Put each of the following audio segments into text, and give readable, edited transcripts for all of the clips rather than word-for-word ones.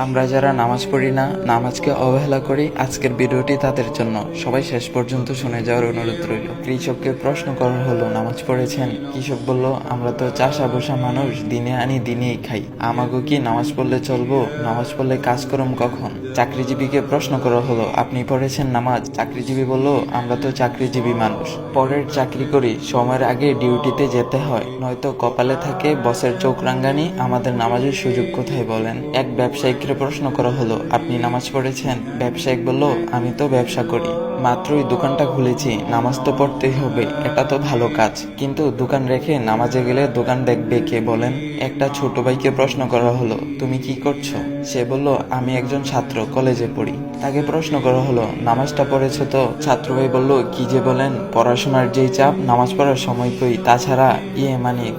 আমরা যারা নামাজ পড়ি না, নামাজকে অবহেলা করি, আজকের ভিডিওটি তাদের জন্য। সবাই শেষ পর্যন্ত শুনে যাওয়ার অনুরোধ রইল। কৃষককে প্রশ্ন করা হলো, নামাজ পড়েছেন? কৃষক বলল, আমরা তো চাষা বসা মানুষ, দিনে আনি দিনেই খাই, আমাগো কি নামাজ পড়লে চলবো? নামাজ পড়লে কাজ করম কখন? চাকরিজীবীকে প্রশ্ন করা হলো, আপনি পড়েছেন নামাজ? চাকরিজীবী বলল, আমরা তো চাকরিজীবী মানুষ, পরের চাকরি করি, সময়ের আগে ডিউটিতে যেতে হয়, নয়তো কপালে থাকে বসের চোখ রাঙ্গানি, আমাদের নামাজের সুযোগ কোথায় বলেন? এক ব্যবসায়িককে প্রশ্ন করা হলো, আপনি নামাজ পড়েছেন? ব্যবসায়িক বলল, আমি তো ব্যবসা করি, মাত্রই দোকানটা খুলেছি, নামাজ তো পড়তেই হবে, এটা তো ভালো কাজ, কিন্তু দোকান রেখে নামাজে গেলে দোকান দেখবে কে বলেন? একটা ছোট ভাইকে প্রশ্ন করা হলো, তুমি কি করছো? সে বলল, আমি একজন ছাত্র, কলেজে পড়ি। তাকে প্রশ্ন করা হলো, নামাজটা পড়েছো তো? ছাত্র ভাই বলল, কি যে বলেন, পড়াশোনার যেই চাপ, নামাজ পড়ার সময় কই, তাছাড়া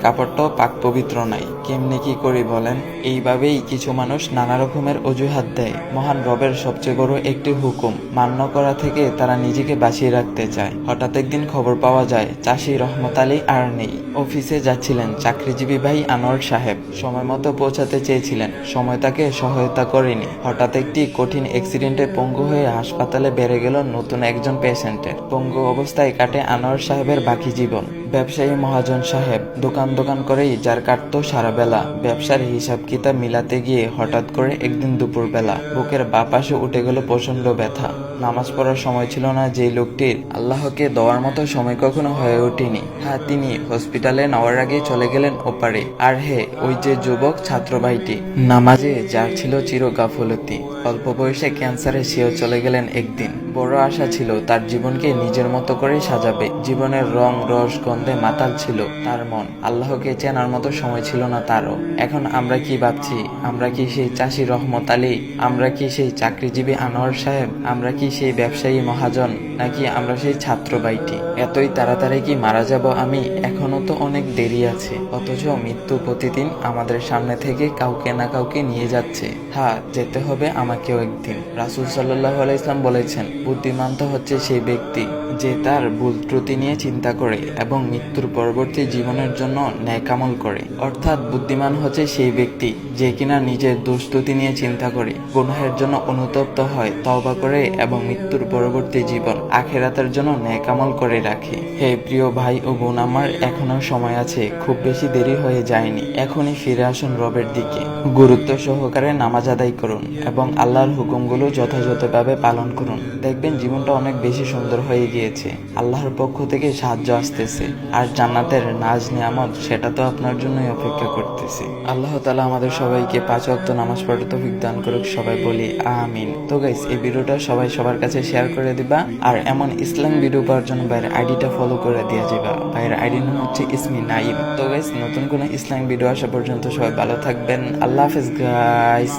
কাপড়টাও পাক পবিত্র নাই, কেমনে কি করি বলেন? এইভাবেই কিছু মানুষ নানা রকমের অজুহাত দেয়। মহান রবের সবচেয়ে বড় একটি হুকুম মান্য করা থেকে তারা নিজেকে বাঁচিয়ে রাখতে চায়। হঠাৎ একদিন খবর পাওয়া যায়, চাষি রহমত আলী আর নেই। অফিসে যাচ্ছিলেন চাকরিজীবী ভাই আনোয়ার সাহেব, সময় মতো পৌঁছাতে চেয়েছিলেন, সময় তাকে সহায়তা করেনি। হঠাৎ একটি কঠিন অ্যাক্সিডেন্টে পঙ্গু হয়ে হাসপাতালে বেড়ে গেল নতুন একজন পেশেন্টের। পঙ্গু অবস্থায় কাটে আনোয়ার সাহেবের বাকি জীবন। ব্যবসায়ী মহাজন সাহেব দোকান করেই যার কাটতো সারা বেলা। ব্যবসার হিসাব কিতাব মিলাতে গিয়ে হঠাৎ করে একদিন দুপুর বেলা বুকের বাঁ পাশে উঠে গেল প্রচন্ড ব্যথা। নামাজ পড়ার সময় ছিল না যেই লোকটির, আল্লাহকে দেওয়ার মতো সময় কখনো হয়ে ওঠেনি। হ্যাঁ, তিনি হসপিটালে নেওয়ার আগে চলে গেলেন ওপারে। আর হে, ওই যে যুবক ছাত্র ভাইটি, নামাজে যার ছিল চির গাফলতি, অল্প বয়সে ক্যান্সারে সেও চলে গেলেন একদিন। বড় আশা ছিল তার জীবনকে নিজের মতো করে সাজাবে। জীবনের রং রস গন্ধে মাতাল ছিল তার মন, আল্লাহকে চেনার মতো সময় ছিল না তারও। এখন আমরা কি ভাবছি? আমরা কি সেই চাষি রহমত আলী? আমরা কি সেই চাকরিজীবী আনোয়ার সাহেব? আমরা কি সেই ব্যবসায়ী মহাজন? নাকি আমরা সেই ছাত্র ভাইটি? এতই তাড়াতাড়ি কি মারা যাব আমি? এখনো তো অনেক দেরি আছে। অথচ মৃত্যু প্রতিদিন আমাদের সামনে থেকে কাউকে না কাউকে নিয়ে যাচ্ছে। হ্যাঁ, যেতে হবে আমাকেও একদিন। রাসূল সাল্লাল্লাহু আলাইহি ওয়াসাল্লাম বলেছেন, বুদ্ধিমান তো হচ্ছে সেই ব্যক্তি যে তার ভুল ত্রুটি নিয়ে চিন্তা করে এবং মৃত্যুর পরবর্তী জীবনের জন্য ন্যায় আমল করে। অর্থাৎ বুদ্ধিমান হচ্ছে সেই ব্যক্তি যে কিনা নিজের দোষ ত্রুটি নিয়ে চিন্তা করে, গুনাহের জন্য অনুতপ্ত হয়, তওবা করে এবং মৃত্যুর পরবর্তী জীবন আখিরাতের জন্য ন্যায় আমল করে রাখে। হে প্রিয় ভাই ও বোন আমার, এখনো সময় আছে, খুব বেশি দেরি হয়ে যায়নি। এখনই ফিরে আসুন রবের দিকে, গুরুত্ব সহকারে নামাজ আদায় করুন এবং আল্লাহর হুকুমগুলো যথাযথভাবে পালন করুন। দেখবেন জীবনটা অনেক বেশি সুন্দর হয়ে গিয়েছে। আল্লাহর পক্ষ থেকে সাহায্য আসতেছে, আর জান্নাতের নাজ নিয়ামত সেটা তো আপনার জন্যই অপেক্ষা করতেছে। আল্লাহ তাআলা আমাদের সবাইকে 5 ওয়াক্ত নামাজ পড়ার তৌফিক দান করুক, সবাই বলি আমিন। তো গাইস, এই ভিডিওটা সবাই সবার কাছে শেয়ার করে দিবা, আর এমন ইসলাম ভিডিও পাওয়ার জন্য ভাইয়ের আইডিটা ফলো করে দিয়ে যাবা। ভাইয়ের আইডি নাম হচ্ছে ইসমি নাইম। তো গাইস, নতুন কোনো ইসলাম ভিডিও আসা পর্যন্ত সবাই ভালো থাকবেন। আল্লাহ হাফেজ গাইস।